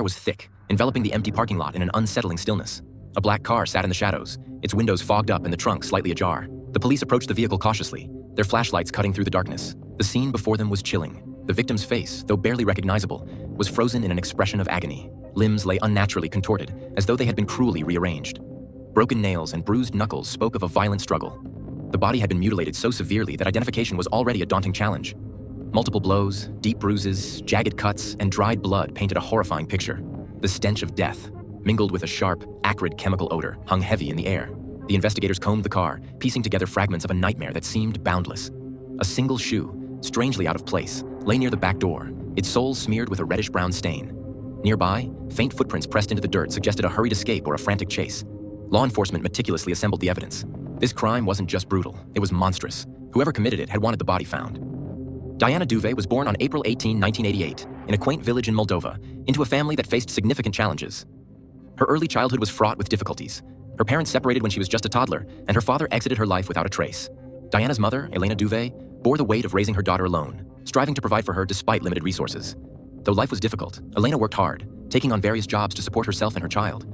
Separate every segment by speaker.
Speaker 1: was thick, enveloping the empty parking lot in an unsettling stillness. A black car sat in the shadows, its windows fogged up and the trunk slightly ajar. The police approached the vehicle cautiously, their flashlights cutting through the darkness. The scene before them was chilling. The victim's face, though barely recognizable, was frozen in an expression of agony. Limbs lay unnaturally contorted, as though they had been cruelly rearranged. Broken nails and bruised knuckles spoke of a violent struggle. The body had been mutilated so severely that identification was already a daunting challenge. Multiple blows, deep bruises, jagged cuts, and dried blood painted a horrifying picture. The stench of death, mingled with a sharp, acrid chemical odor, hung heavy in the air. The investigators combed the car, piecing together fragments of a nightmare that seemed boundless. A single shoe, strangely out of place, lay near the back door, its sole smeared with a reddish-brown stain. Nearby, faint footprints pressed into the dirt suggested a hurried escape or a frantic chase. Law enforcement meticulously assembled the evidence. This crime wasn't just brutal, it was monstrous. Whoever committed it had wanted the body found. Dianna Duve was born on April 18, 1988, in a quaint village in Moldova, into a family that faced significant challenges. Her early childhood was fraught with difficulties. Her parents separated when she was just a toddler, and her father exited her life without a trace. Dianna's mother, Elena Duve, bore the weight of raising her daughter alone, striving to provide for her despite limited resources. Though life was difficult, Elena worked hard, taking on various jobs to support herself and her child.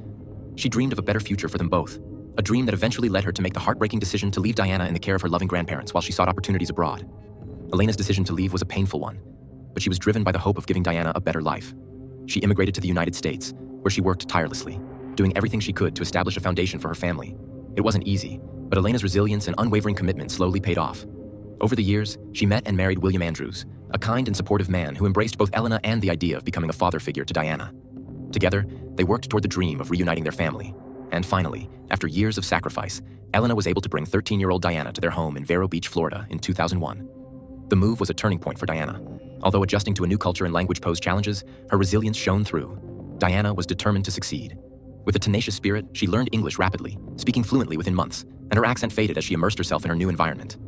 Speaker 1: She dreamed of a better future for them both, a dream that eventually led her to make the heartbreaking decision to leave Dianna in the care of her loving grandparents while she sought opportunities abroad. Elena's decision to leave was a painful one, but she was driven by the hope of giving Dianna a better life. She immigrated to the United States, where she worked tirelessly, doing everything she could to establish a foundation for her family. It wasn't easy, but Elena's resilience and unwavering commitment slowly paid off. Over the years, she met and married William Andrews, a kind and supportive man who embraced both Elena and the idea of becoming a father figure to Dianna. Together, they worked toward the dream of reuniting their family. And finally, after years of sacrifice, Elena was able to bring 13-year-old Dianna to their home in Vero Beach, Florida in 2001. The move was a turning point for Dianna. Although adjusting to a new culture and language posed challenges, her resilience shone through. Dianna was determined to succeed. With a tenacious spirit, she learned English rapidly, speaking fluently within months, and her accent faded as she immersed herself in her new environment.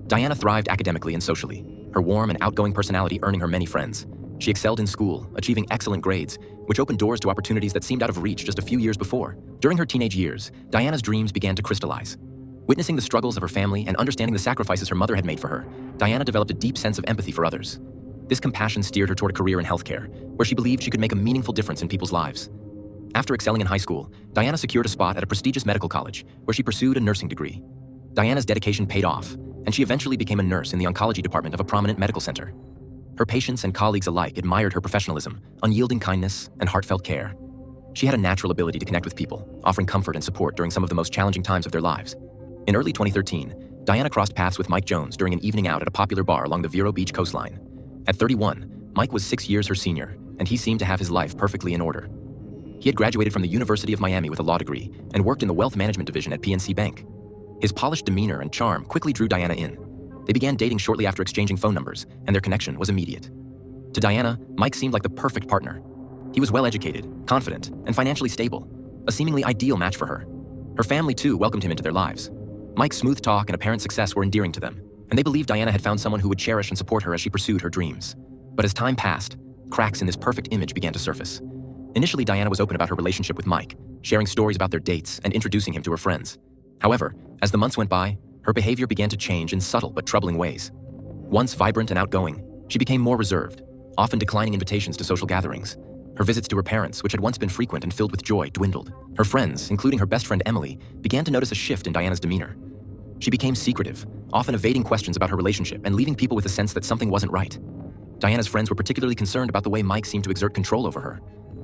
Speaker 1: Dianna thrived academically and socially, her warm and outgoing personality earning her many friends. She excelled in school, achieving excellent grades, which opened doors to opportunities that seemed out of reach just a few years before. During her teenage years, Dianna's dreams began to crystallize. Witnessing the struggles of her family and understanding the sacrifices her mother had made for her, Dianna developed a deep sense of empathy for others. This compassion steered her toward a career in healthcare, where she believed she could make a meaningful difference in people's lives. After excelling in high school, Dianna secured a spot at a prestigious medical college, where she pursued a nursing degree. Dianna's dedication paid off, and she eventually became a nurse in the oncology department of a prominent medical center. Her patients and colleagues alike admired her professionalism, unyielding kindness, and heartfelt care. She had a natural ability to connect with people, offering comfort and support during some of the most challenging times of their lives. In early 2013, Dianna crossed paths with Mike Jones during an evening out at a popular bar along the Vero Beach coastline. At 31, Mike was 6 years her senior, and he seemed to have his life perfectly in order. He had graduated from the University of Miami with a law degree and worked in the wealth management division at PNC Bank. His polished demeanor and charm quickly drew Dianna in. They began dating shortly after exchanging phone numbers, and their connection was immediate. To Dianna, Mike seemed like the perfect partner. He was well-educated, confident, and financially stable, a seemingly ideal match for her. Her family, too, welcomed him into their lives. Mike's smooth talk and apparent success were endearing to them, and they believed Dianna had found someone who would cherish and support her as she pursued her dreams. But as time passed, cracks in this perfect image began to surface. Initially, Dianna was open about her relationship with Mike, sharing stories about their dates and introducing him to her friends. However, as the months went by, her behavior began to change in subtle but troubling ways. Once vibrant and outgoing, she became more reserved, often declining invitations to social gatherings. Her visits to her parents, which had once been frequent and filled with joy, dwindled. Her friends, including her best friend Emily, began to notice a shift in Dianna's demeanor. She became secretive, often evading questions about her relationship and leaving people with a sense that something wasn't right. Dianna's friends were particularly concerned about the way Mike seemed to exert control over her.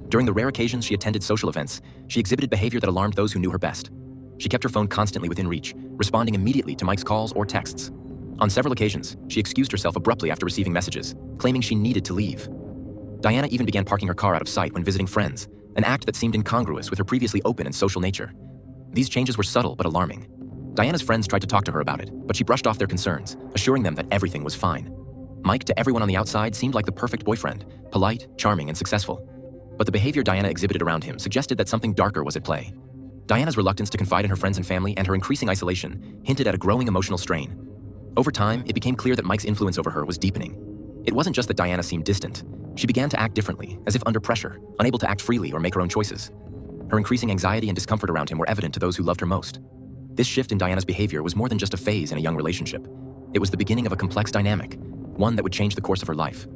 Speaker 1: During the rare occasions she attended social events, she exhibited behavior that alarmed those who knew her best. She kept her phone constantly within reach, responding immediately to Mike's calls or texts. On several occasions, she excused herself abruptly after receiving messages, claiming she needed to leave. Dianna even began parking her car out of sight when visiting friends, an act that seemed incongruous with her previously open and social nature. These changes were subtle but alarming. Dianna's friends tried to talk to her about it, but she brushed off their concerns, assuring them that everything was fine. Mike, to everyone on the outside, seemed like the perfect boyfriend, polite, charming, and successful. But the behavior Dianna exhibited around him suggested that something darker was at play. Dianna's reluctance to confide in her friends and family and her increasing isolation hinted at a growing emotional strain. Over time, it became clear that Mike's influence over her was deepening. It wasn't just that Dianna seemed distant. She began to act differently, as if under pressure, unable to act freely or make her own choices. Her increasing anxiety and discomfort around him were evident to those who loved her most. This shift in Dianna's behavior was more than just a phase in a young relationship. It was the beginning of a complex dynamic, one that would change the course of her life.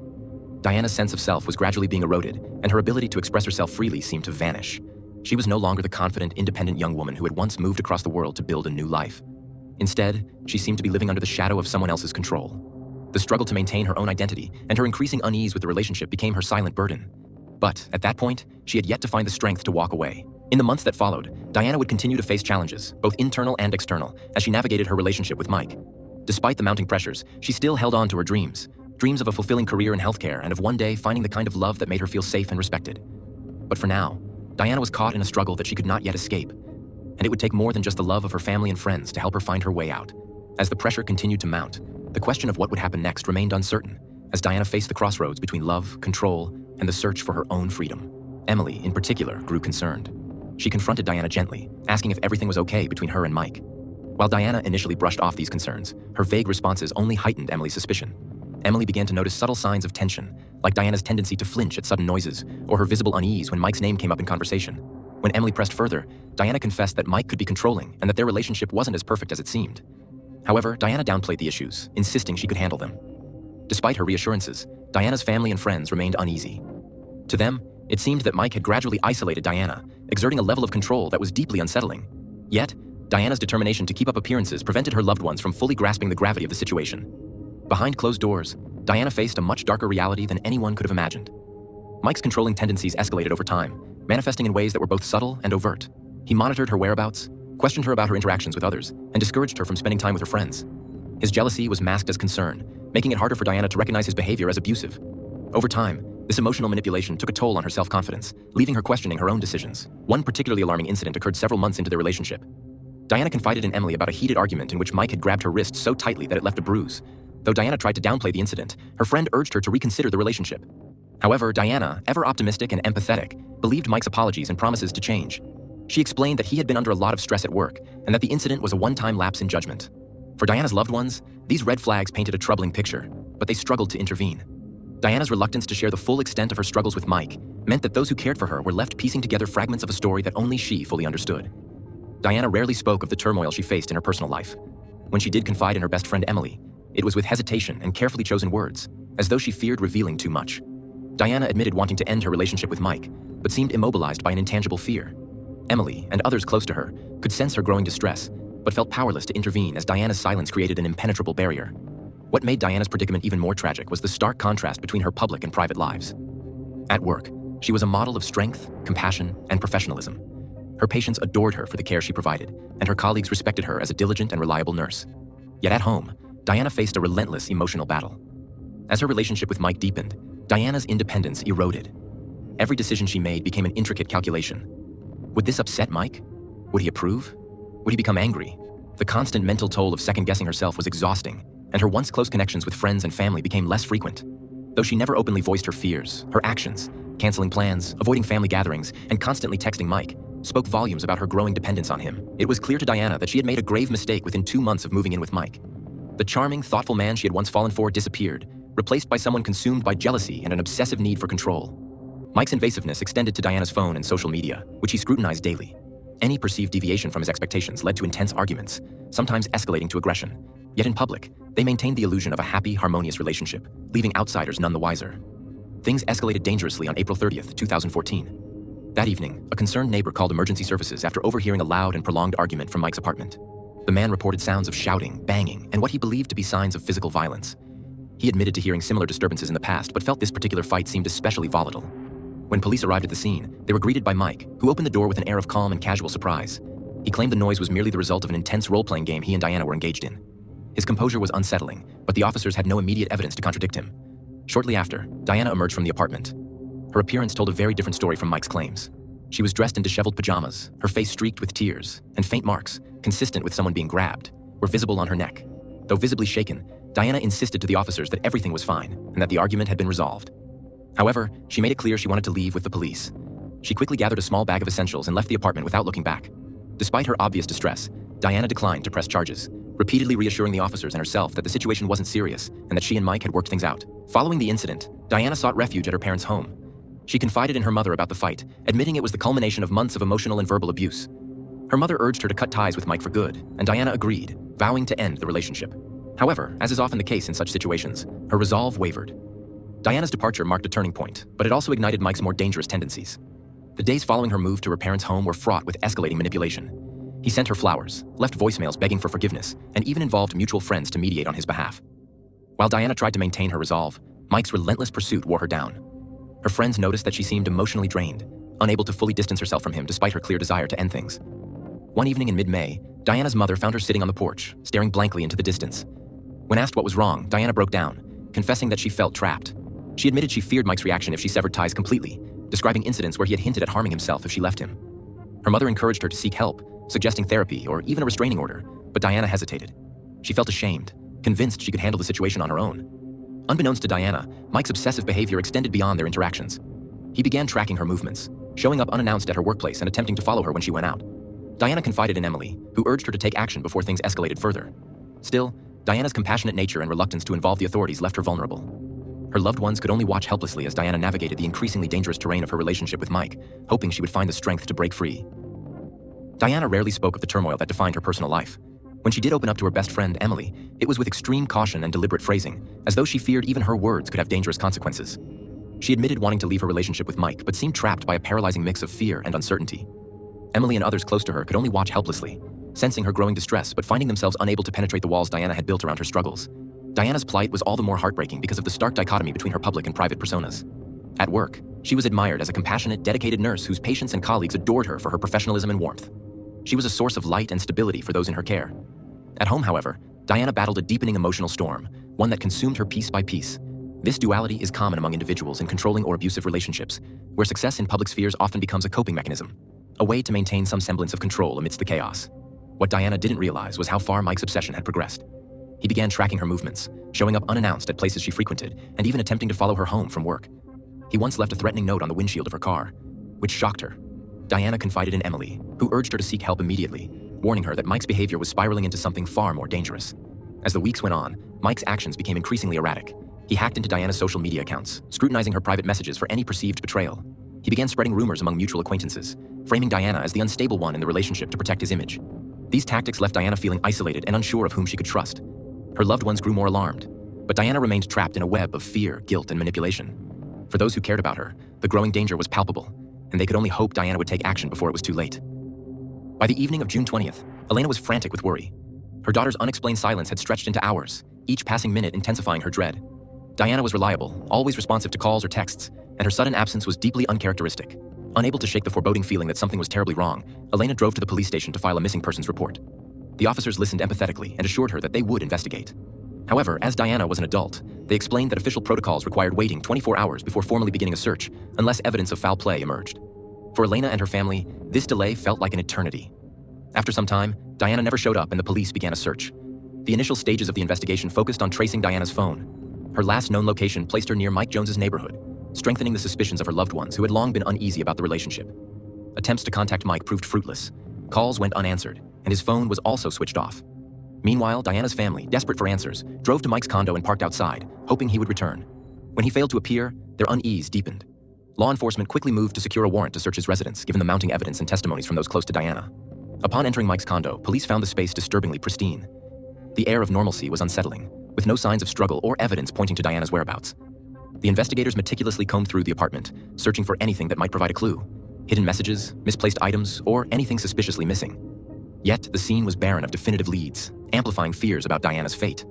Speaker 1: Dianna's sense of self was gradually being eroded, and her ability to express herself freely seemed to vanish. She was no longer the confident, independent young woman who had once moved across the world to build a new life. Instead, she seemed to be living under the shadow of someone else's control. The struggle to maintain her own identity and her increasing unease with the relationship became her silent burden. But at that point, she had yet to find the strength to walk away. In the months that followed, Dianna would continue to face challenges, both internal and external, as she navigated her relationship with Mike. Despite the mounting pressures, she still held on to her dreams of a fulfilling career in healthcare and of one day finding the kind of love that made her feel safe and respected. But for now, Dianna was caught in a struggle that she could not yet escape, and it would take more than just the love of her family and friends to help her find her way out. As the pressure continued to mount, the question of what would happen next remained uncertain, as Dianna faced the crossroads between love, control, and the search for her own freedom. Emily, in particular, grew concerned. She confronted Dianna gently, asking if everything was okay between her and Mike. While Dianna initially brushed off these concerns, her vague responses only heightened Emily's suspicion. Emily began to notice subtle signs of tension, like Dianna's tendency to flinch at sudden noises, or her visible unease when Mike's name came up in conversation. When Emily pressed further, Dianna confessed that Mike could be controlling and that their relationship wasn't as perfect as it seemed. However, Dianna downplayed the issues, insisting she could handle them. Despite her reassurances, Dianna's family and friends remained uneasy. To them, it seemed that Mike had gradually isolated Dianna, exerting a level of control that was deeply unsettling. Yet, Dianna's determination to keep up appearances prevented her loved ones from fully grasping the gravity of the situation. Behind closed doors, Dianna faced a much darker reality than anyone could have imagined. Mike's controlling tendencies escalated over time, manifesting in ways that were both subtle and overt. He monitored her whereabouts, questioned her about her interactions with others, and discouraged her from spending time with her friends. His jealousy was masked as concern, making it harder for Dianna to recognize his behavior as abusive. Over time, this emotional manipulation took a toll on her self-confidence, leaving her questioning her own decisions. One particularly alarming incident occurred several months into their relationship. Dianna confided in Emily about a heated argument in which Mike had grabbed her wrist so tightly that it left a bruise. Though Dianna tried to downplay the incident, her friend urged her to reconsider the relationship. However, Dianna, ever optimistic and empathetic, believed Mike's apologies and promises to change. She explained that he had been under a lot of stress at work and that the incident was a one-time lapse in judgment. For Dianna's loved ones, these red flags painted a troubling picture, but they struggled to intervene. Dianna's reluctance to share the full extent of her struggles with Mike meant that those who cared for her were left piecing together fragments of a story that only she fully understood. Dianna rarely spoke of the turmoil she faced in her personal life. When she did confide in her best friend Emily, it was with hesitation and carefully chosen words, as though she feared revealing too much. Dianna admitted wanting to end her relationship with Mike, but seemed immobilized by an intangible fear. Emily, and others close to her, could sense her growing distress, but felt powerless to intervene as Dianna's silence created an impenetrable barrier. What made Dianna's predicament even more tragic was the stark contrast between her public and private lives. At work, she was a model of strength, compassion, and professionalism. Her patients adored her for the care she provided, and her colleagues respected her as a diligent and reliable nurse. Yet at home, Dianna faced a relentless emotional battle. As her relationship with Mike deepened, Dianna's independence eroded. Every decision she made became an intricate calculation. Would this upset Mike? Would he approve? Would he become angry? The constant mental toll of second-guessing herself was exhausting, and her once close connections with friends and family became less frequent. Though she never openly voiced her fears, her actions, canceling plans, avoiding family gatherings, and constantly texting Mike, spoke volumes about her growing dependence on him. It was clear to Dianna that she had made a grave mistake within 2 months of moving in with Mike. The charming, thoughtful man she had once fallen for disappeared, replaced by someone consumed by jealousy and an obsessive need for control. Mike's invasiveness extended to Dianna's phone and social media, which he scrutinized daily. Any perceived deviation from his expectations led to intense arguments, sometimes escalating to aggression. Yet in public, they maintained the illusion of a happy, harmonious relationship, leaving outsiders none the wiser. Things escalated dangerously on April 30th, 2014. That evening, a concerned neighbor called emergency services after overhearing a loud and prolonged argument from Mike's apartment. The man reported sounds of shouting, banging, and what he believed to be signs of physical violence. He admitted to hearing similar disturbances in the past, but felt this particular fight seemed especially volatile. When police arrived at the scene, they were greeted by Mike, who opened the door with an air of calm and casual surprise. He claimed the noise was merely the result of an intense role-playing game he and Dianna were engaged in. His composure was unsettling, but the officers had no immediate evidence to contradict him. Shortly after, Dianna emerged from the apartment. Her appearance told a very different story from Mike's claims. She was dressed in disheveled pajamas, her face streaked with tears, and faint marks, consistent with someone being grabbed, were visible on her neck. Though visibly shaken, Dianna insisted to the officers that everything was fine and that the argument had been resolved. However, she made it clear she wanted to leave with the police. She quickly gathered a small bag of essentials and left the apartment without looking back. Despite her obvious distress, Dianna declined to press charges, repeatedly reassuring the officers and herself that the situation wasn't serious and that she and Mike had worked things out. Following the incident, Dianna sought refuge at her parents' home. She confided in her mother about the fight, admitting it was the culmination of months of emotional and verbal abuse. Her mother urged her to cut ties with Mike for good, and Dianna agreed, vowing to end the relationship. However, as is often the case in such situations, her resolve wavered. Dianna's departure marked a turning point, but it also ignited Mike's more dangerous tendencies. The days following her move to her parents' home were fraught with escalating manipulation. He sent her flowers, left voicemails begging for forgiveness, and even involved mutual friends to mediate on his behalf. While Dianna tried to maintain her resolve, Mike's relentless pursuit wore her down. Her friends noticed that she seemed emotionally drained, unable to fully distance herself from him despite her clear desire to end things. One evening in mid-May, Dianna's mother found her sitting on the porch, staring blankly into the distance. When asked what was wrong, Dianna broke down, confessing that she felt trapped. She admitted she feared Mike's reaction if she severed ties completely, describing incidents where he had hinted at harming himself if she left him. Her mother encouraged her to seek help, suggesting therapy or even a restraining order, but Dianna hesitated. She felt ashamed, convinced she could handle the situation on her own. Unbeknownst to Dianna, Mike's obsessive behavior extended beyond their interactions. He began tracking her movements, showing up unannounced at her workplace and attempting to follow her when she went out. Dianna confided in Emily, who urged her to take action before things escalated further. Still, Diana's compassionate nature and reluctance to involve the authorities left her vulnerable. Her loved ones could only watch helplessly as Dianna navigated the increasingly dangerous terrain of her relationship with Mike, hoping she would find the strength to break free. Dianna rarely spoke of the turmoil that defined her personal life. When she did open up to her best friend, Emily, it was with extreme caution and deliberate phrasing, as though she feared even her words could have dangerous consequences. She admitted wanting to leave her relationship with Mike, but seemed trapped by a paralyzing mix of fear and uncertainty. Emily and others close to her could only watch helplessly, sensing her growing distress but finding themselves unable to penetrate the walls Dianna had built around her struggles. Dianna's plight was all the more heartbreaking because of the stark dichotomy between her public and private personas. At work, she was admired as a compassionate, dedicated nurse whose patients and colleagues adored her for her professionalism and warmth. She was a source of light and stability for those in her care. At home, however, Dianna battled a deepening emotional storm, one that consumed her piece by piece. This duality is common among individuals in controlling or abusive relationships, where success in public spheres often becomes a coping mechanism, a way to maintain some semblance of control amidst the chaos. What Dianna didn't realize was how far Mike's obsession had progressed. He began tracking her movements, showing up unannounced at places she frequented, and even attempting to follow her home from work. He once left a threatening note on the windshield of her car, which shocked her. Dianna confided in Emily, who urged her to seek help immediately, warning her that Mike's behavior was spiraling into something far more dangerous. As the weeks went on, Mike's actions became increasingly erratic. He hacked into Dianna's social media accounts, scrutinizing her private messages for any perceived betrayal. He began spreading rumors among mutual acquaintances, framing Dianna as the unstable one in the relationship to protect his image. These tactics left Dianna feeling isolated and unsure of whom she could trust. Her loved ones grew more alarmed, but Dianna remained trapped in a web of fear, guilt, and manipulation. For those who cared about her, the growing danger was palpable, and they could only hope Dianna would take action before it was too late. By the evening of June 20th, Elena was frantic with worry. Her daughter's unexplained silence had stretched into hours, each passing minute intensifying her dread. Dianna was reliable, always responsive to calls or texts, and her sudden absence was deeply uncharacteristic. Unable to shake the foreboding feeling that something was terribly wrong, Elena drove to the police station to file a missing persons report. The officers listened empathetically and assured her that they would investigate. However, as Dianna was an adult, they explained that official protocols required waiting 24 hours before formally beginning a search, unless evidence of foul play emerged. For Elena and her family, this delay felt like an eternity. After some time, Dianna never showed up and the police began a search. The initial stages of the investigation focused on tracing Dianna's phone. Her last known location placed her near Mike Jones's neighborhood, strengthening the suspicions of her loved ones who had long been uneasy about the relationship. Attempts to contact Mike proved fruitless. Calls went unanswered, and his phone was also switched off. Meanwhile, Dianna's family, desperate for answers, drove to Mike's condo and parked outside, hoping he would return. When he failed to appear, their unease deepened. Law enforcement quickly moved to secure a warrant to search his residence, given the mounting evidence and testimonies from those close to Dianna. Upon entering Mike's condo, police found the space disturbingly pristine. The air of normalcy was unsettling, with no signs of struggle or evidence pointing to Dianna's whereabouts. The investigators meticulously combed through the apartment, searching for anything that might provide a clue: hidden messages, misplaced items, or anything suspiciously missing. Yet, the scene was barren of definitive leads, amplifying fears about Dianna's fate.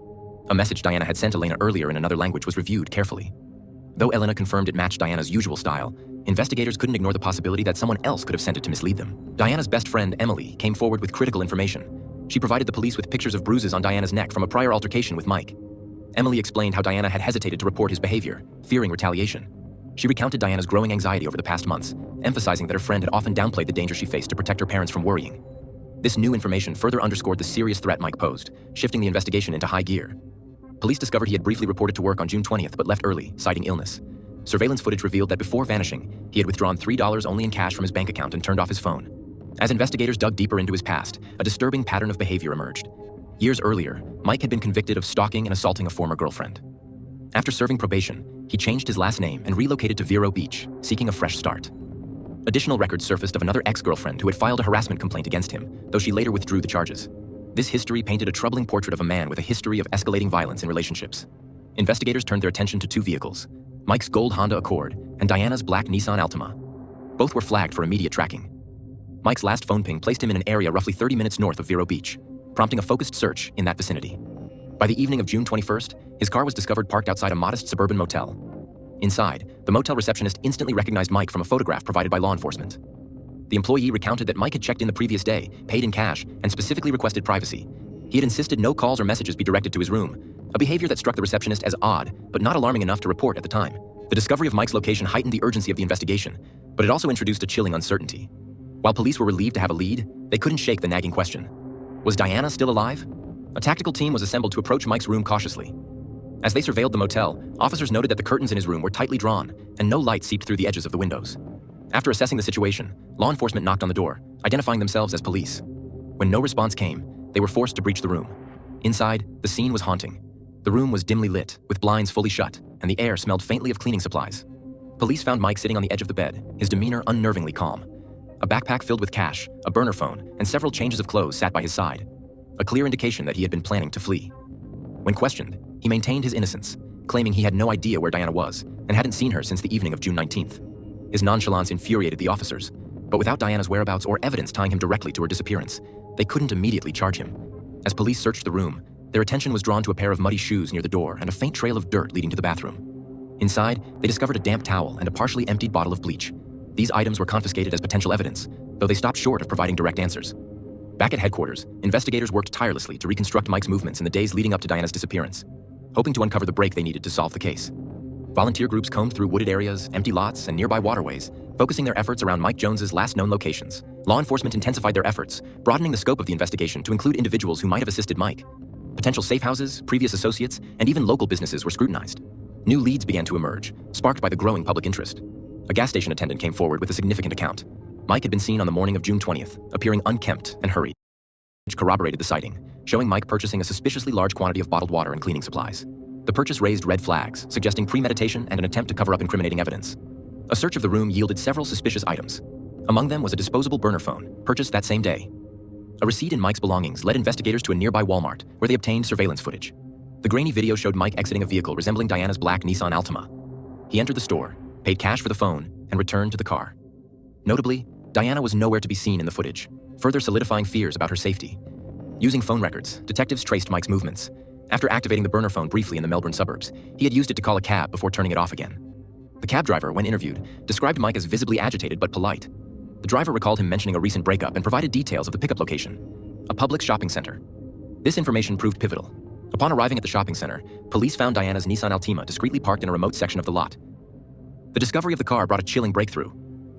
Speaker 1: A message Dianna had sent Elena earlier in another language was reviewed carefully. Though Elena confirmed it matched Dianna's usual style, investigators couldn't ignore the possibility that someone else could have sent it to mislead them. Dianna's best friend, Emily, came forward with critical information. She provided the police with pictures of bruises on Dianna's neck from a prior altercation with Mike. Emily explained how Dianna had hesitated to report his behavior, fearing retaliation. She recounted Dianna's growing anxiety over the past months, emphasizing that her friend had often downplayed the danger she faced to protect her parents from worrying. This new information further underscored the serious threat Mike posed, shifting the investigation into high gear. Police discovered he had briefly reported to work on June 20th but left early, citing illness. Surveillance footage revealed that before vanishing, he had withdrawn $3 only in cash from his bank account and turned off his phone. As investigators dug deeper into his past, a disturbing pattern of behavior emerged. Years earlier, Mike had been convicted of stalking and assaulting a former girlfriend. After serving probation, he changed his last name and relocated to Vero Beach, seeking a fresh start. Additional records surfaced of another ex-girlfriend who had filed a harassment complaint against him, though she later withdrew the charges. This history painted a troubling portrait of a man with a history of escalating violence in relationships. Investigators turned their attention to two vehicles: Mike's gold Honda Accord and Dianna's black Nissan Altima. Both were flagged for immediate tracking. Mike's last phone ping placed him in an area roughly 30 minutes north of Vero Beach, prompting a focused search in that vicinity. By the evening of June 21st, his car was discovered parked outside a modest suburban motel. Inside, the motel receptionist instantly recognized Mike from a photograph provided by law enforcement. The employee recounted that Mike had checked in the previous day, paid in cash, and specifically requested privacy. He had insisted no calls or messages be directed to his room, a behavior that struck the receptionist as odd, but not alarming enough to report at the time. The discovery of Mike's location heightened the urgency of the investigation, but it also introduced a chilling uncertainty. While police were relieved to have a lead, they couldn't shake the nagging question. Was Dianna still alive? A tactical team was assembled to approach Mike's room cautiously. As they surveilled the motel, officers noted that the curtains in his room were tightly drawn, and no light seeped through the edges of the windows. After assessing the situation, law enforcement knocked on the door, identifying themselves as police. When no response came, they were forced to breach the room. Inside, the scene was haunting. The room was dimly lit, with blinds fully shut, and the air smelled faintly of cleaning supplies. Police found Mike sitting on the edge of the bed, his demeanor unnervingly calm. A backpack filled with cash, a burner phone, and several changes of clothes sat by his side, a clear indication that he had been planning to flee. When questioned, he maintained his innocence, claiming he had no idea where Dianna was and hadn't seen her since the evening of June 19th. His nonchalance infuriated the officers, but without Dianna's whereabouts or evidence tying him directly to her disappearance, they couldn't immediately charge him. As police searched the room, their attention was drawn to a pair of muddy shoes near the door and a faint trail of dirt leading to the bathroom. Inside, they discovered a damp towel and a partially emptied bottle of bleach. These items were confiscated as potential evidence, though they stopped short of providing direct answers. Back at headquarters, investigators worked tirelessly to reconstruct Mike's movements in the days leading up to Dianna's disappearance, hoping to uncover the break they needed to solve the case. Volunteer groups combed through wooded areas, empty lots, and nearby waterways, focusing their efforts around Mike Jones's last known locations. Law enforcement intensified their efforts, broadening the scope of the investigation to include individuals who might have assisted Mike. Potential safe houses, previous associates, and even local businesses were scrutinized. New leads began to emerge, sparked by the growing public interest. A gas station attendant came forward with a significant account. Mike had been seen on the morning of June 20th, appearing unkempt and hurried, which corroborated the sighting, showing Mike purchasing a suspiciously large quantity of bottled water and cleaning supplies. The purchase raised red flags, suggesting premeditation and an attempt to cover up incriminating evidence. A search of the room yielded several suspicious items. Among them was a disposable burner phone, purchased that same day. A receipt in Mike's belongings led investigators to a nearby Walmart, where they obtained surveillance footage. The grainy video showed Mike exiting a vehicle resembling Dianna's black Nissan Altima. He entered the store, paid cash for the phone, and returned to the car. Notably, Dianna was nowhere to be seen in the footage, further solidifying fears about her safety. Using phone records, detectives traced Mike's movements. After activating the burner phone briefly in the Melbourne suburbs, he had used it to call a cab before turning it off again. The cab driver, when interviewed, described Mike as visibly agitated but polite. The driver recalled him mentioning a recent breakup and provided details of the pickup location, a Publix shopping center. This information proved pivotal. Upon arriving at the shopping center, police found Dianna's Nissan Altima discreetly parked in a remote section of the lot. The discovery of the car brought a chilling breakthrough.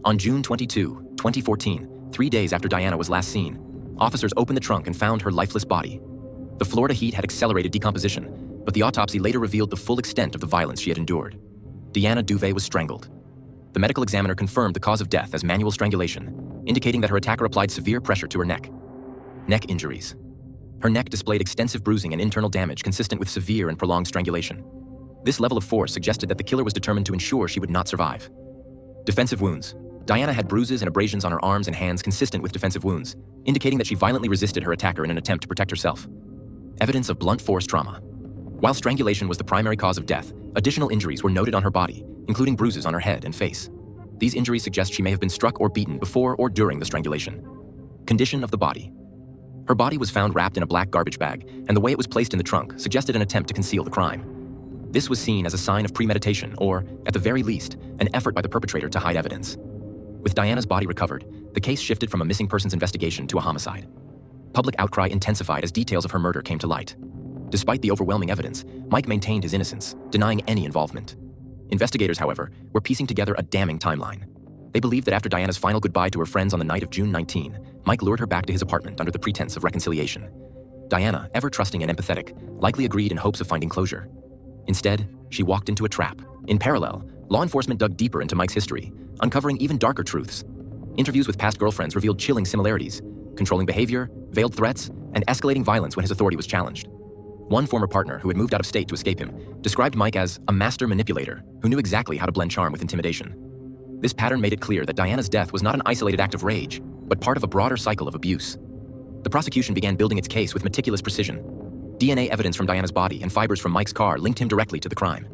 Speaker 1: On June 22, 2014, 3 days after Dianna was last seen, officers opened the trunk and found her lifeless body. The Florida heat had accelerated decomposition, but the autopsy later revealed the full extent of the violence she had endured. Dianna Duve was strangled. The medical examiner confirmed the cause of death as manual strangulation, indicating that her attacker applied severe pressure to her neck. Neck injuries. Her neck displayed extensive bruising and internal damage consistent with severe and prolonged strangulation. This level of force suggested that the killer was determined to ensure she would not survive. Defensive wounds. Dianna had bruises and abrasions on her arms and hands consistent with defensive wounds, indicating that she violently resisted her attacker in an attempt to protect herself. Evidence of blunt force trauma. While strangulation was the primary cause of death, additional injuries were noted on her body, including bruises on her head and face. These injuries suggest she may have been struck or beaten before or during the strangulation. Condition of the body. Her body was found wrapped in a black garbage bag, and the way it was placed in the trunk suggested an attempt to conceal the crime. This was seen as a sign of premeditation or, at the very least, an effort by the perpetrator to hide evidence. With Dianna's body recovered, the case shifted from a missing persons investigation to a homicide. Public outcry intensified as details of her murder came to light. Despite the overwhelming evidence, Mike maintained his innocence, denying any involvement. Investigators, however, were piecing together a damning timeline. They believed that after Dianna's final goodbye to her friends on the night of June 19, Mike lured her back to his apartment under the pretense of reconciliation. Dianna, ever trusting and empathetic, likely agreed in hopes of finding closure. Instead, she walked into a trap. In parallel, law enforcement dug deeper into Mike's history, uncovering even darker truths. Interviews with past girlfriends revealed chilling similarities: controlling behavior, veiled threats, and escalating violence when his authority was challenged. One former partner, who had moved out of state to escape him, described Mike as a master manipulator who knew exactly how to blend charm with intimidation. This pattern made it clear that Dianna's death was not an isolated act of rage, but part of a broader cycle of abuse. The prosecution began building its case with meticulous precision. DNA evidence from Dianna's body and fibers from Mike's car linked him directly to the crime.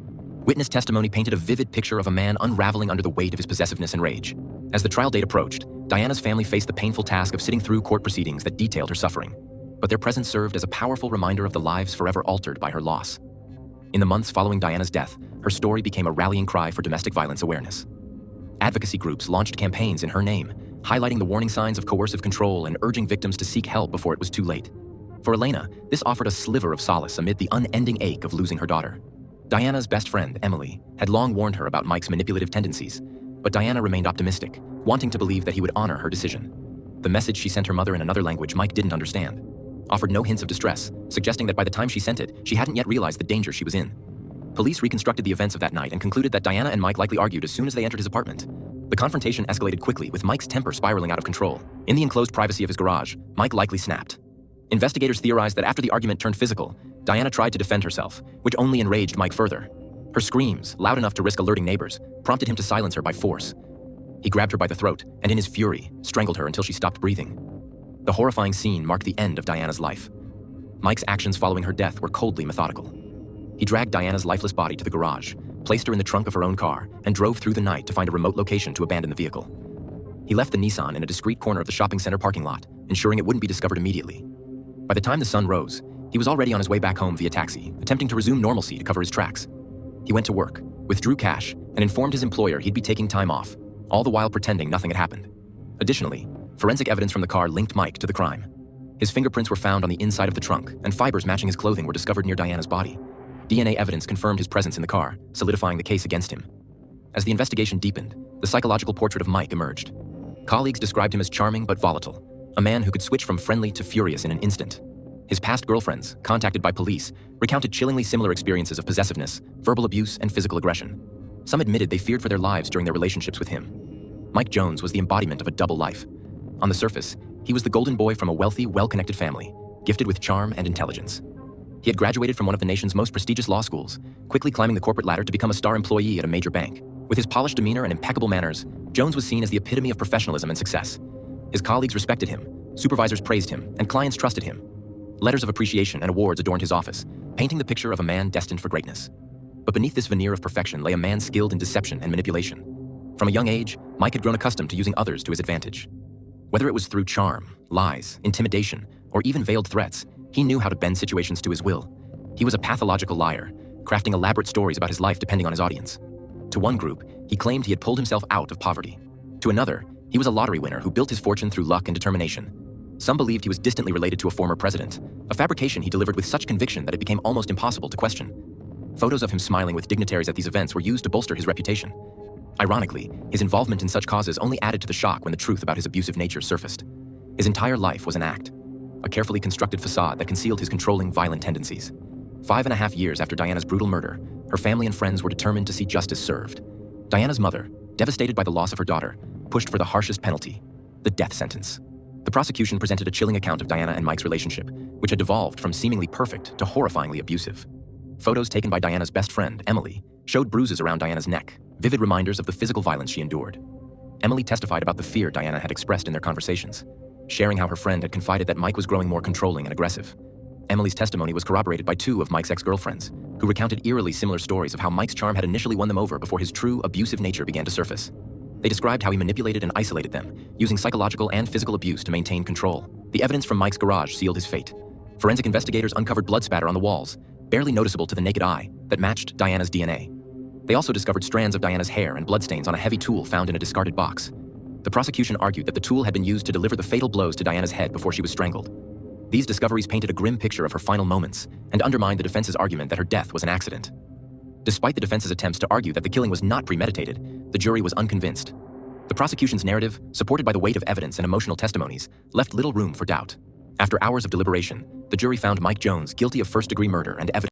Speaker 1: Witness testimony painted a vivid picture of a man unraveling under the weight of his possessiveness and rage. As the trial date approached, Dianna's family faced the painful task of sitting through court proceedings that detailed her suffering. But their presence served as a powerful reminder of the lives forever altered by her loss. In the months following Dianna's death, her story became a rallying cry for domestic violence awareness. Advocacy groups launched campaigns in her name, highlighting the warning signs of coercive control and urging victims to seek help before it was too late. For Elena, this offered a sliver of solace amid the unending ache of losing her daughter. Dianna's best friend, Emily, had long warned her about Mike's manipulative tendencies, but Dianna remained optimistic, wanting to believe that he would honor her decision. The message she sent her mother in another language Mike didn't understand offered no hints of distress, suggesting that by the time she sent it, she hadn't yet realized the danger she was in. Police reconstructed the events of that night and concluded that Dianna and Mike likely argued as soon as they entered his apartment. The confrontation escalated quickly, with Mike's temper spiraling out of control. In the enclosed privacy of his garage, Mike likely snapped. Investigators theorized that after the argument turned physical, Dianna tried to defend herself, which only enraged Mike further. Her screams, loud enough to risk alerting neighbors, prompted him to silence her by force. He grabbed her by the throat and, in his fury, strangled her until she stopped breathing. The horrifying scene marked the end of Dianna's life. Mike's actions following her death were coldly methodical. He dragged Dianna's lifeless body to the garage, placed her in the trunk of her own car, and drove through the night to find a remote location to abandon the vehicle. He left the Nissan in a discreet corner of the shopping center parking lot, ensuring it wouldn't be discovered immediately. By the time the sun rose, he was already on his way back home via taxi, attempting to resume normalcy to cover his tracks. He went to work, withdrew cash, and informed his employer he'd be taking time off, all the while pretending nothing had happened. Additionally, forensic evidence from the car linked Mike to the crime. His fingerprints were found on the inside of the trunk, and fibers matching his clothing were discovered near Dianna's body. DNA evidence confirmed his presence in the car, solidifying the case against him. As the investigation deepened, the psychological portrait of Mike emerged. Colleagues described him as charming but volatile, a man who could switch from friendly to furious in an instant. His past girlfriends, contacted by police, recounted chillingly similar experiences of possessiveness, verbal abuse, and physical aggression. Some admitted they feared for their lives during their relationships with him. Mike Jones was the embodiment of a double life. On the surface, he was the golden boy from a wealthy, well-connected family, gifted with charm and intelligence. He had graduated from one of the nation's most prestigious law schools, quickly climbing the corporate ladder to become a star employee at a major bank. With his polished demeanor and impeccable manners, Jones was seen as the epitome of professionalism and success. His colleagues respected him, supervisors praised him, and clients trusted him. Letters of appreciation and awards adorned his office, painting the picture of a man destined for greatness. But beneath this veneer of perfection lay a man skilled in deception and manipulation. From a young age, Mike had grown accustomed to using others to his advantage. Whether it was through charm, lies, intimidation, or even veiled threats, he knew how to bend situations to his will. He was a pathological liar, crafting elaborate stories about his life depending on his audience. To one group, he claimed he had pulled himself out of poverty. To another, he was a lottery winner who built his fortune through luck and determination. Some believed he was distantly related to a former president, a fabrication he delivered with such conviction that it became almost impossible to question. Photos of him smiling with dignitaries at these events were used to bolster his reputation. Ironically, his involvement in such causes only added to the shock when the truth about his abusive nature surfaced. His entire life was an act, a carefully constructed facade that concealed his controlling, violent tendencies. 5.5 years after Dianna's brutal murder, her family and friends were determined to see justice served. Dianna's mother, devastated by the loss of her daughter, pushed for the harshest penalty, the death sentence. The prosecution presented a chilling account of Dianna and Mike's relationship, which had devolved from seemingly perfect to horrifyingly abusive. Photos taken by Dianna's best friend, Emily, showed bruises around Dianna's neck, vivid reminders of the physical violence she endured. Emily testified about the fear Dianna had expressed in their conversations, sharing how her friend had confided that Mike was growing more controlling and aggressive. Emily's testimony was corroborated by 2 of Mike's ex-girlfriends, who recounted eerily similar stories of how Mike's charm had initially won them over before his true, abusive nature began to surface. They described how he manipulated and isolated them, using psychological and physical abuse to maintain control. The evidence from Mike's garage sealed his fate. Forensic investigators uncovered blood spatter on the walls, barely noticeable to the naked eye, that matched Dianna's DNA. They also discovered strands of Dianna's hair and bloodstains on a heavy tool found in a discarded box. The prosecution argued that the tool had been used to deliver the fatal blows to Dianna's head before she was strangled. These discoveries painted a grim picture of her final moments and undermined the defense's argument that her death was an accident. Despite the defense's attempts to argue that the killing was not premeditated, the jury was unconvinced. The prosecution's narrative, supported by the weight of evidence and emotional testimonies, left little room for doubt. After hours of deliberation, the jury found Mike Jones guilty of first-degree murder and evidence